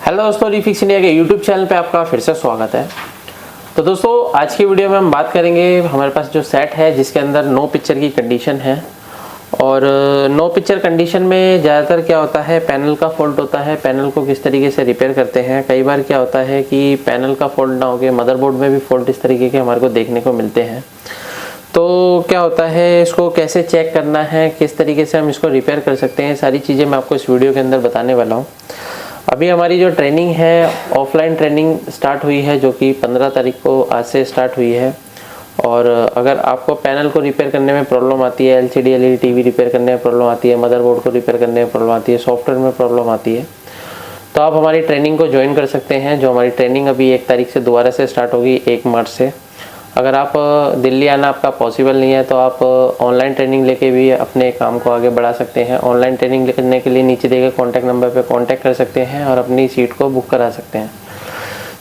Hello दोस्तों, refix India के YouTube channel पे आपका फिर से स्वागत है। तो दोस्तों आज की वीडियो में हम बात करेंगे हमारे पास जो सेट है जिसके अंदर नो पिक्चर की कंडीशन है। और नो पिक्चर कंडीशन में ज़्यादातर क्या होता है, पैनल का फॉल्ट होता है। पैनल को किस तरीके से रिपेयर करते हैं, कई बार क्या होता है कि पैनल का फॉल्ट ना होकर मदरबोर्ड में भी फॉल्ट इस तरीके के हमारे को देखने को मिलते हैं। तो क्या होता है, इसको कैसे चेक करना है, किस तरीके से हम इसको रिपेयर कर सकते हैं, सारी चीज़ें मैं आपको इस वीडियो के अंदर बताने वाला हूँ। अभी हमारी जो ट्रेनिंग है, ऑफलाइन ट्रेनिंग स्टार्ट हुई है, जो कि 15 तारीख को आज से स्टार्ट हुई है। और अगर आपको पैनल को रिपेयर करने में प्रॉब्लम आती है, एलसीडी एलईडी टीवी रिपेयर करने में प्रॉब्लम आती है, मदरबोर्ड को रिपेयर करने में प्रॉब्लम आती है, सॉफ्टवेयर में प्रॉब्लम आती है, तो आप हमारी ट्रेनिंग को ज्वाइन कर सकते हैं। जो हमारी ट्रेनिंग अभी 1 तारीख से दोबारा से स्टार्ट होगी, 1 मार्च से। अगर आप दिल्ली आना आपका पॉसिबल नहीं है तो आप ऑनलाइन ट्रेनिंग लेके भी अपने काम को आगे बढ़ा सकते हैं। ऑनलाइन ट्रेनिंग करने के लिए नीचे दिए गए कॉन्टैक्ट नंबर पे कांटेक्ट कर सकते हैं और अपनी सीट को बुक करा सकते हैं।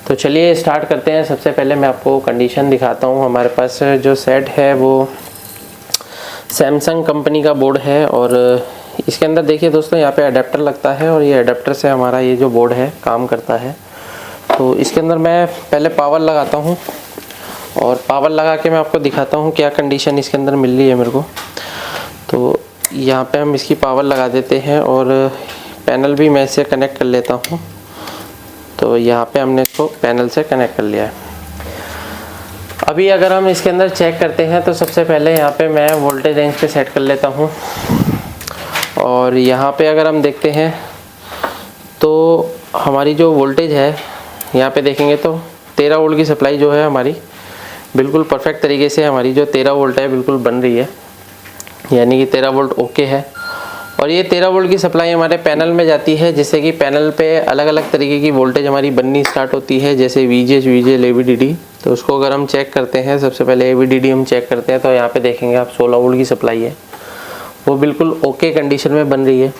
तो चलिए स्टार्ट करते हैं। सबसे पहले मैं आपको कंडीशन दिखाता हूँ। हमारे पास जो सेट है वो सैमसंग कंपनी का बोर्ड है और इसके अंदर देखिए दोस्तों, यहाँ पे अडेप्टर लगता है और ये अडेप्टर से हमारा ये जो बोर्ड है काम करता है। तो इसके अंदर मैं पहले पावर लगाता हूँ और पावर लगा के मैं आपको दिखाता हूँ क्या कंडीशन इसके अंदर मिल रही है मेरे को। तो यहाँ पे हम इसकी पावर लगा देते हैं और पैनल भी मैं इसे कनेक्ट कर लेता हूँ। तो यहाँ पे हमने इसको पैनल से कनेक्ट कर लिया है। अभी अगर हम इसके अंदर चेक करते हैं तो सबसे पहले यहाँ पे मैं वोल्टेज रेंज पे सेट कर लेता हूँ। और यहाँ पे अगर हम देखते हैं तो हमारी जो वोल्टेज है, यहाँ पे देखेंगे तो 13 वोल्ट की सप्लाई जो है हमारी बिल्कुल परफेक्ट तरीके से हमारी जो 13 वोल्ट है बिल्कुल बन रही है, यानी कि 13 वोल्ट ओके है। और ये 13 वोल्ट की सप्लाई हमारे पैनल में जाती है, जिससे कि पैनल पे अलग अलग तरीके की वोल्टेज हमारी बननी स्टार्ट होती है, जैसे VGH, VGL, AVDD। तो उसको अगर हम चेक करते हैं, सबसे पहले AVDD हम चेक करते हैं, तो यहाँ पे देखेंगे आप 16 वोल्ट की सप्लाई है, वो बिल्कुल ओके कंडीशन में बन रही है।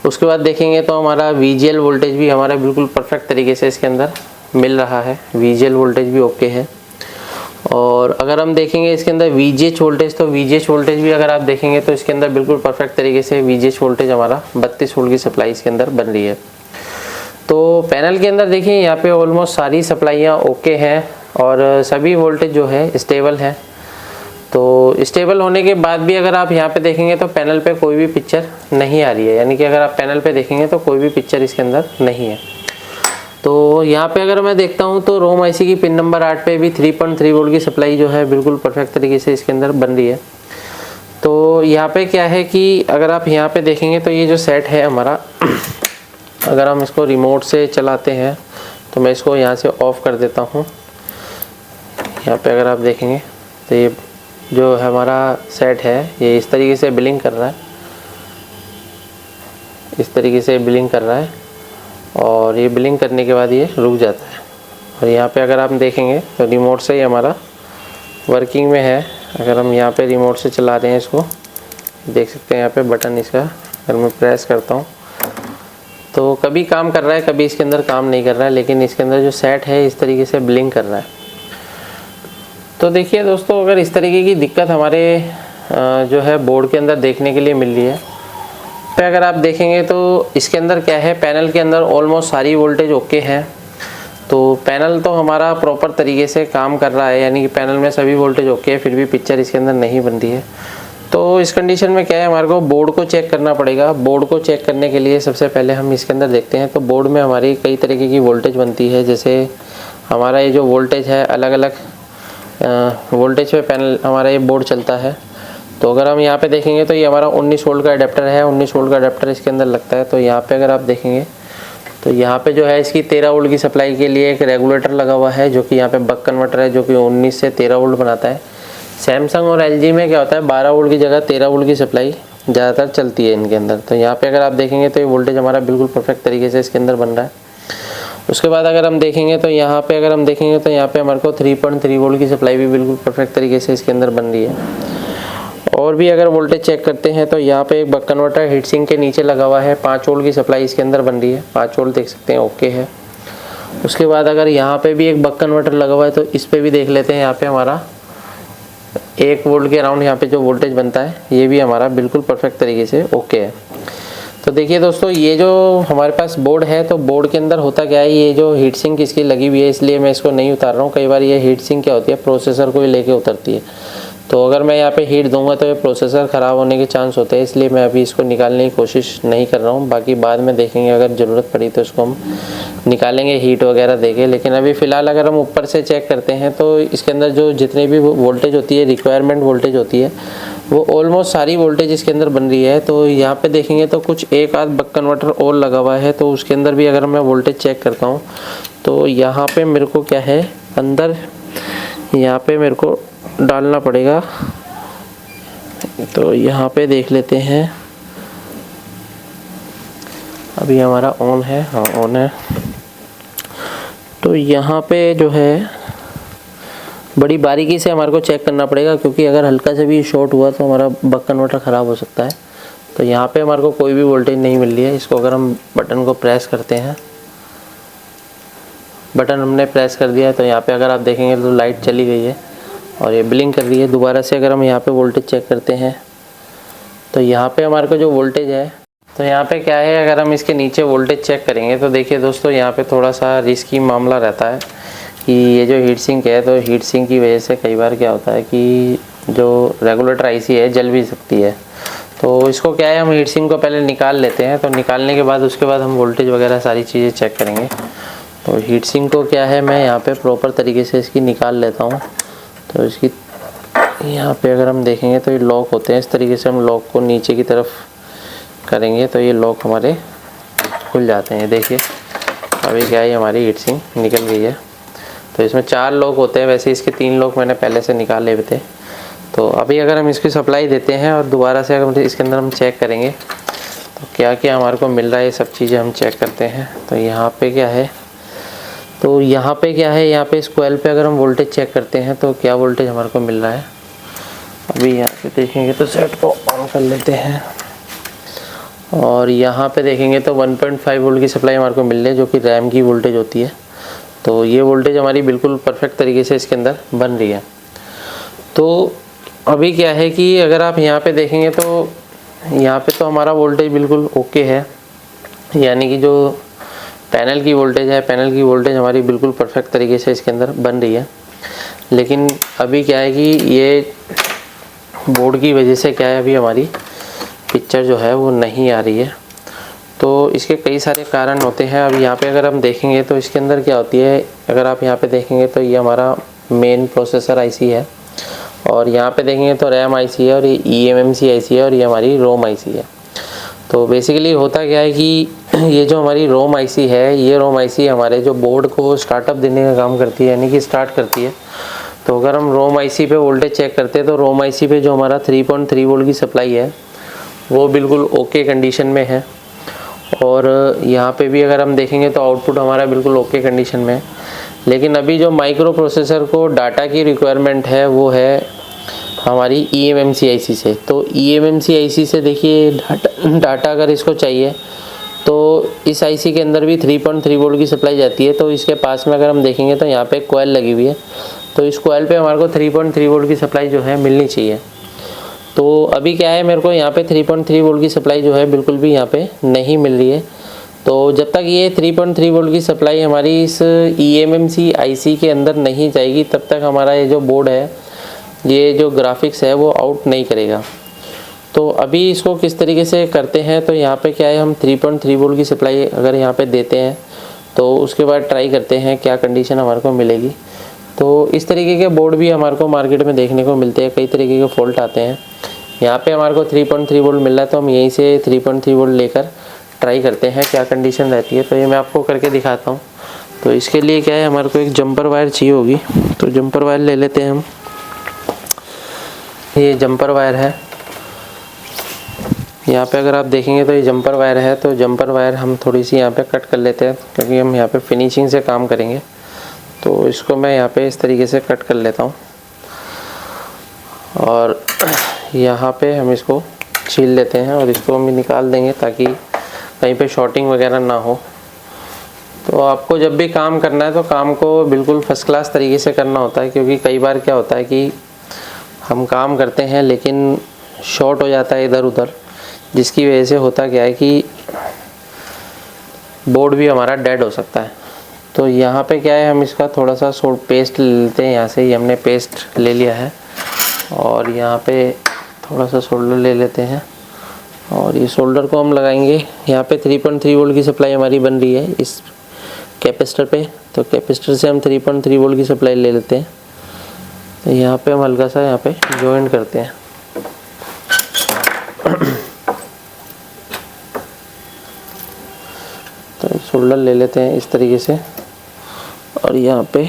उसके बाद देखेंगे तो हमारा VGL वोल्टेज भी हमारा बिल्कुल परफेक्ट तरीके से इसके अंदर मिल रहा है, VGL वोल्टेज भी ओके है। और अगर हम देखेंगे इसके अंदर VGH वोल्टेज, तो VGH वोल्टेज भी अगर आप देखेंगे तो इसके अंदर बिल्कुल परफेक्ट तरीके से VGH वोल्टेज हमारा 32 वोल्ट की सप्लाई इसके अंदर बन रही है। तो पैनल के अंदर देखिए यहाँ पे ऑलमोस्ट सारी सप्लाइयाँ ओके हैं और सभी वोल्टेज जो है स्टेबल है। तो स्टेबल होने के बाद भी अगर आप यहाँ पे देखेंगे तो पैनल पे कोई भी पिक्चर नहीं आ रही है, यानी कि अगर आप पैनल पे देखेंगे तो कोई भी पिक्चर इसके अंदर नहीं है। तो यहाँ पे अगर मैं देखता हूँ तो रोम IC की पिन नंबर 8 पे भी 3.3 वोल्ट की सप्लाई जो है बिल्कुल परफेक्ट तरीके से इसके अंदर बन रही है। तो यहाँ पे क्या है कि अगर आप यहाँ पे देखेंगे तो ये जो सेट है हमारा, अगर हम इसको रिमोट से चलाते हैं तो मैं इसको यहाँ से ऑफ कर देता हूँ। यहाँ पे अगर आप देखेंगे तो ये जो हमारा सेट है ये इस तरीके से बिलिंग कर रहा है, इस तरीके से बिलिंग कर रहा है और ये बिलिंग करने के बाद ये रुक जाता है। और यहाँ पे अगर आप देखेंगे तो रिमोट से ही हमारा वर्किंग में है। अगर हम यहाँ पे रिमोट से चला रहे हैं इसको, देख सकते हैं यहाँ पे बटन इसका अगर मैं प्रेस करता हूँ तो कभी काम कर रहा है, कभी इसके अंदर काम नहीं कर रहा है, लेकिन इसके अंदर जो सेट है इस तरीके से बिलिंग कर रहा है। तो देखिए दोस्तों, अगर इस तरीके की दिक्कत हमारे जो है बोर्ड के अंदर देखने के लिए मिल रही है, पे अगर आप देखेंगे तो इसके अंदर क्या है, पैनल के अंदर ऑलमोस्ट सारी वोल्टेज ओके है। तो पैनल तो हमारा प्रॉपर तरीके से काम कर रहा है, यानी कि पैनल में सभी वोल्टेज ओके है, फिर भी पिक्चर इसके अंदर नहीं बन रही है। तो इस कंडीशन में क्या है, हमारे को बोर्ड को चेक करना पड़ेगा। बोर्ड को चेक करने के लिए सबसे पहले हम इसके अंदर देखते हैं तो बोर्ड में हमारी कई तरीके की वोल्टेज बनती है। जैसे हमारा ये जो वोल्टेज है, अलग अलग वोल्टेज पे पैनल हमारा ये बोर्ड चलता है। तो अगर हम यहाँ पे देखेंगे तो ये हमारा 19 वोल्ट का अडेप्टर है, 19 वोल्ट का अडेप्टर इसके अंदर लगता है। तो यहाँ पे अगर आप देखेंगे तो यहाँ पे जो है इसकी 13 वोल्ट की सप्लाई के लिए एक रेगुलेटर लगा हुआ है, जो कि यहाँ पे बक कन्वर्टर है, जो कि 19 से 13 वोल्ट बनाता है। सैमसंग और LG में क्या होता है, 12 वोल्ट की जगह 13 वोल्ट की सप्लाई ज़्यादातर चलती है इनके अंदर। तो यहाँ पर अगर आप देखेंगे तो ये वोल्टेज हमारा बिल्कुल परफेक्ट तरीके से इसके अंदर बन रहा है। उसके बाद अगर हम देखेंगे तो यहाँ पे अगर हम देखेंगे तो यहाँ पे हमारे को 3.3 वोल्ट की सप्लाई भी बिल्कुल परफेक्ट तरीके से इसके अंदर बन रही है। और भी अगर वोल्टेज चेक करते हैं तो यहाँ पे एक बक कन्वर्टर हीट सिंक के नीचे लगा हुआ है, 5 वोल्ट की सप्लाई इसके अंदर बन रही है, 5 वोल्ट देख सकते हैं ओके है। उसके बाद अगर यहाँ पे भी एक बक कन्वर्टर लगा हुआ है तो इस पे भी देख लेते हैं, यहाँ पे हमारा 1 वोल्ट के अराउंड यहाँ पे जो वोल्टेज बनता है ये भी हमारा बिल्कुल परफेक्ट तरीके से ओके है। तो देखिए दोस्तों, ये जो हमारे पास बोर्ड है, तो बोर्ड के अंदर होता क्या है, ये जो हीट सिंक इसकी लगी हुई है, इसलिए मैं इसको नहीं उतार रहा हूँ। कई बार ये हीट सिंक क्या होती है, प्रोसेसर को ही लेके उतरती है। तो अगर मैं यहाँ पे हीट दूंगा तो ये प्रोसेसर ख़राब होने के चांस होते हैं, इसलिए मैं अभी इसको निकालने की कोशिश नहीं कर रहा हूँ। बाकी बाद में देखेंगे, अगर ज़रूरत पड़ी तो इसको हम निकालेंगे हीट वगैरह देके। लेकिन अभी फ़िलहाल अगर हम ऊपर से चेक करते हैं तो इसके अंदर जो जितनी भी वोल्टेज होती है, रिक्वायरमेंट वोल्टेज होती है, वो ऑलमोस्ट सारी वोल्टेज इसके अंदर बन रही है। तो यहाँ पे देखेंगे तो कुछ एक आध बक कन्वर्टर और लगा हुआ है, तो उसके अंदर भी अगर मैं वोल्टेज चेक करता हूँ तो यहाँ पे मेरे को क्या है, अंदर यहाँ पे मेरे को डालना पड़ेगा। तो यहाँ पे देख लेते हैं, अभी हमारा ऑन है, हाँ ऑन है। तो यहाँ पे जो है बड़ी बारीकी से हमारे को चेक करना पड़ेगा, क्योंकि अगर हल्का से भी शॉर्ट हुआ तो हमारा बक कन्वर्टर ख़राब हो सकता है। तो यहाँ पे हमारे को कोई भी वोल्टेज नहीं मिल रही है। इसको अगर हम बटन को प्रेस करते हैं, बटन हमने प्रेस कर दिया है, तो यहाँ पे अगर आप देखेंगे तो लाइट चली गई है और ये ब्लिंक कर रही है। दोबारा से अगर हम यहाँ पे वोल्टेज चेक करते हैं तो यहाँ पे हमारे को जो वोल्टेज है, तो यहाँ पे क्या है, अगर हम इसके नीचे वोल्टेज चेक करेंगे तो देखिए दोस्तों, यहाँ पे थोड़ा सा रिस्की मामला रहता है कि ये जो हीट सिंक है, तो हीट सिंक की वजह से कई बार क्या होता है कि जो रेगुलेटर आईसी है जल भी सकती है। तो इसको क्या है, हम हीट सिंक को पहले निकाल लेते हैं। तो निकालने के बाद उसके बाद हम वोल्टेज वगैरह सारी चीज़ें चेक करेंगे। तो हीट सिंक को क्या है, मैं यहाँ पे प्रॉपर तरीके से इसकी निकाल लेता हूँ। तो इसकी यहाँ पे अगर हम देखेंगे तो ये लॉक होते हैं, इस तरीके से हम लॉक को नीचे की तरफ करेंगे तो ये लॉक हमारे खुल जाते हैं। देखिए अभी क्या है, हमारी हीट सिंक निकल गई है। तो इसमें 4 लॉक होते हैं, वैसे इसके 3 लॉक मैंने पहले से निकाले हुए थे। तो अभी अगर हम इसकी सप्लाई देते हैं और दोबारा से अगर इसके अंदर हम चेक करेंगे तो क्या क्या हमारे को मिल रहा है, ये सब चीज़ें हम चेक करते हैं। तो यहाँ पे क्या है, तो यहाँ पे क्या है, यहाँ पे इस कोयल पे अगर हम वोल्टेज चेक करते हैं तो क्या वोल्टेज हमारे को मिल रहा है। अभी यहाँ पे देखेंगे तो सेट को ऑन कर लेते हैं और यहाँ पे देखेंगे तो 1.5 वोल्ट की सप्लाई हमारे को मिल रही है, जो कि रैम की वोल्टेज होती है। तो ये वोल्टेज हमारी बिल्कुल परफेक्ट तरीके से इसके अंदर बन रही है। तो अभी क्या है कि अगर आप यहाँ पे देखेंगे तो यहाँ पे तो हमारा वोल्टेज बिल्कुल ओके है, यानी कि जो पैनल की वोल्टेज है, पैनल की वोल्टेज हमारी बिल्कुल परफेक्ट तरीके से इसके अंदर बन रही है। लेकिन अभी क्या है कि ये बोर्ड की वजह से क्या है, अभी हमारी पिक्चर जो है वो नहीं आ रही है। तो इसके कई सारे कारण होते हैं। अब यहाँ पे अगर हम देखेंगे तो इसके अंदर क्या होती है, अगर आप यहाँ पे देखेंगे तो ये हमारा मेन प्रोसेसर आईसी है और यहाँ पे देखेंगे तो रैम आईसी है और ये eMMC आईसी है और ये हमारी रोम आईसी है। तो बेसिकली होता क्या है कि ये जो हमारी रोम आईसी है, ये रोम आईसी हमारे जो बोर्ड को स्टार्टअप देने का काम करती है, यानी कि स्टार्ट करती है। तो अगर हम रोम आईसी पे वोल्टेज चेक करते हैं तो रोम आईसी पे जो हमारा 3.3 वोल्ट की सप्लाई है वो बिल्कुल ओके कंडीशन में है। और यहाँ पे भी अगर हम देखेंगे तो आउटपुट हमारा बिल्कुल ओके कंडीशन में है। लेकिन अभी जो माइक्रो प्रोसेसर को डाटा की रिक्वायरमेंट है वो है हमारी eMMC आईसी से। तो eMMC आईसी से देखिए डाटा अगर इसको चाहिए तो इस आईसी के अंदर भी 3.3 वोल्ट की सप्लाई जाती है। तो इसके पास में अगर हम देखेंगे तो यहाँ पे कोयल लगी हुई है, तो इस कोयल पे हमारे को 3.3 वोल्ट की सप्लाई जो है मिलनी चाहिए। तो अभी क्या है, मेरे को यहाँ पे 3.3 वोल्ट की सप्लाई जो है बिल्कुल भी यहाँ पे नहीं मिल रही है। तो जब तक ये 3.3 वोल्ट की सप्लाई हमारी इस eMMC आईसी के अंदर नहीं जाएगी तब तक हमारा ये जो बोर्ड है, ये जो ग्राफिक्स है वो आउट नहीं करेगा। तो अभी इसको किस तरीके से करते हैं, तो यहाँ पे क्या है, हम 3.3 वोल्ट की सप्लाई अगर यहाँ पे देते हैं तो उसके बाद ट्राई करते हैं क्या कंडीशन हमारे को मिलेगी। तो इस तरीके के बोर्ड भी हमारे को मार्केट में देखने को मिलते हैं, कई तरीके के फॉल्ट आते हैं। यहाँ पे हमारे को 3.3 वोल्ट मिल रहा है तो हम यहीं से 3.3 वोल्ट लेकर ट्राई करते हैं क्या कंडीशन रहती है। तो ये मैं आपको करके दिखाता हूँ। तो इसके लिए क्या है, हमारे को एक जंपर वायर चाहिए होगी। तो जंपर वायर ले लेते हैं हम, ये जंपर वायर है। यहाँ पे अगर आप देखेंगे तो ये जंपर वायर है। तो जंपर वायर हम थोड़ी सी यहाँ पे कट कर लेते हैं, क्योंकि हम यहाँ पे फिनिशिंग से काम करेंगे। तो इसको मैं यहाँ पे इस तरीके से कट कर लेता हूँ और यहाँ पे हम इसको छील लेते हैं और इसको हम निकाल देंगे ताकि कहीं पे शॉर्टिंग वगैरह ना हो। तो आपको जब भी काम करना है तो काम को बिल्कुल फर्स्ट क्लास तरीके से करना होता है, क्योंकि कई बार क्या होता है कि हम काम करते हैं लेकिन शॉर्ट हो जाता है इधर उधर, जिसकी वजह से होता क्या है कि बोर्ड भी हमारा डेड हो सकता है। तो यहाँ पे क्या है, हम इसका थोड़ा सा पेस्ट ले लेते हैं। यहाँ से ही हमने पेस्ट ले लिया है और यहाँ पे थोड़ा सा सोल्डर ले लेते हैं और ये सोल्डर को हम लगाएंगे। यहाँ पे 3.3 वोल्ट की सप्लाई हमारी बन रही है इस कैपेसिटर पे, तो कैपेसिटर से हम 3.3 वोल्ट की सप्लाई ले लेते हैं। तो यहाँ पे हम हल्का सा यहाँ पे जॉइंट करते हैं। तो सोल्डर ले लेते हैं इस तरीके से और यहाँ पे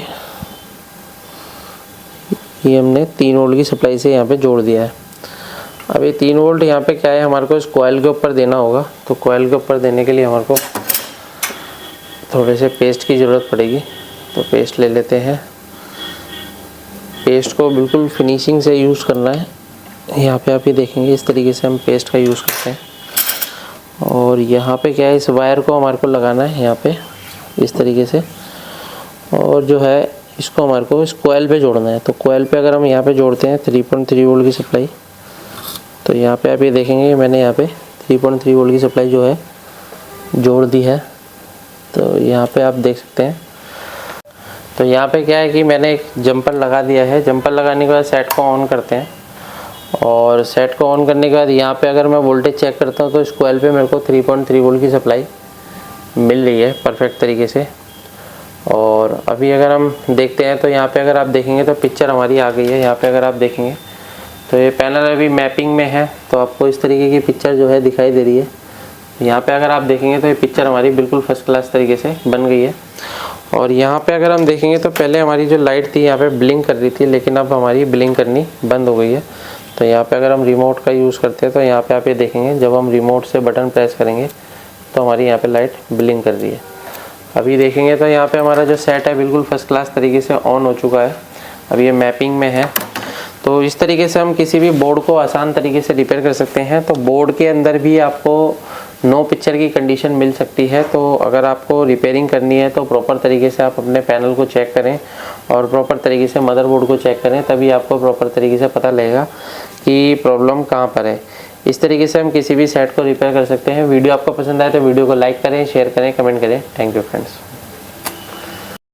ये हमने 3 वोल्ट की सप्लाई से यहाँ पे जोड़ दिया है। अब ये 3 वोल्ट यहाँ पे क्या है, हमारे को इस कॉइल के ऊपर देना होगा। तो कॉइल के ऊपर देने के लिए हमारे को थोड़े से पेस्ट की ज़रूरत पड़ेगी। तो पेस्ट ले लेते हैं। पेस्ट को बिल्कुल फिनिशिंग से यूज़ करना है। यहाँ पे आप ये देखेंगे इस तरीके से हम पेस्ट का यूज़ करते हैं। और यहाँ पे क्या है, इस वायर को हमारे को लगाना है यहाँ पे इस तरीके से, और जो है इसको हमारे को इस कॉइल पे जोड़ना है। तो कॉइल पे अगर हम यहाँ पे जोड़ते हैं 3.3 वोल्ट की सप्लाई, तो यहाँ पे आप ये देखेंगे मैंने यहाँ पे 3.3 वोल्ट की सप्लाई जो है जोड़ दी है। तो यहाँ पे आप देख सकते हैं। तो यहाँ पे क्या है कि मैंने एक जंपर लगा दिया है। जंपर लगाने के बाद सेट को ऑन करते हैं और सेट को ऑन करने के बाद यहाँ पे अगर मैं वोल्टेज चेक करता हूँ तो इस कॉइल पे मेरे को 3.3 वोल्ट की सप्लाई मिल रही है परफेक्ट तरीके से। और अभी अगर हम देखते हैं तो यहाँ पे अगर आप देखेंगे तो पिक्चर हमारी आ गई है। यहाँ पे अगर आप देखेंगे तो ये पैनल अभी मैपिंग में है, तो आपको इस तरीके की पिक्चर जो है दिखाई दे रही है। यहाँ पे अगर आप देखेंगे तो ये पिक्चर हमारी बिल्कुल फर्स्ट क्लास तरीके से बन गई है। और यहाँ पे अगर हम देखेंगे तो पहले हमारी जो लाइट थी यहाँ पे ब्लिंक कर रही थी, लेकिन अब हमारी ब्लिंक करनी बंद हो गई है। तो यहाँ पे अगर हम रिमोट का यूज़ करते हैं तो यहाँ पे आप ये देखेंगे जब हम रिमोट से बटन प्रेस करेंगे तो हमारी यहाँ पे लाइट ब्लिंक कर रही है। अभी देखेंगे तो यहाँ पे हमारा जो सेट है बिल्कुल फर्स्ट क्लास तरीके से ऑन हो चुका है। अभी ये मैपिंग में है। तो इस तरीके से हम किसी भी बोर्ड को आसान तरीके से रिपेयर कर सकते हैं। तो बोर्ड के अंदर भी आपको नो पिक्चर की कंडीशन मिल सकती है। तो अगर आपको रिपेयरिंग करनी है तो प्रॉपर तरीके से आप अपने पैनल को चेक करें और प्रॉपर तरीके से मदरबोर्ड को चेक करें, तभी आपको प्रॉपर तरीके से पता लगेगा कि प्रॉब्लम कहाँ पर है। इस तरीके से हम किसी भी सेट को रिपेयर कर सकते हैं। वीडियो आपको पसंद आए तो वीडियो को लाइक करें, शेयर करें, कमेंट करें। Thank you friends.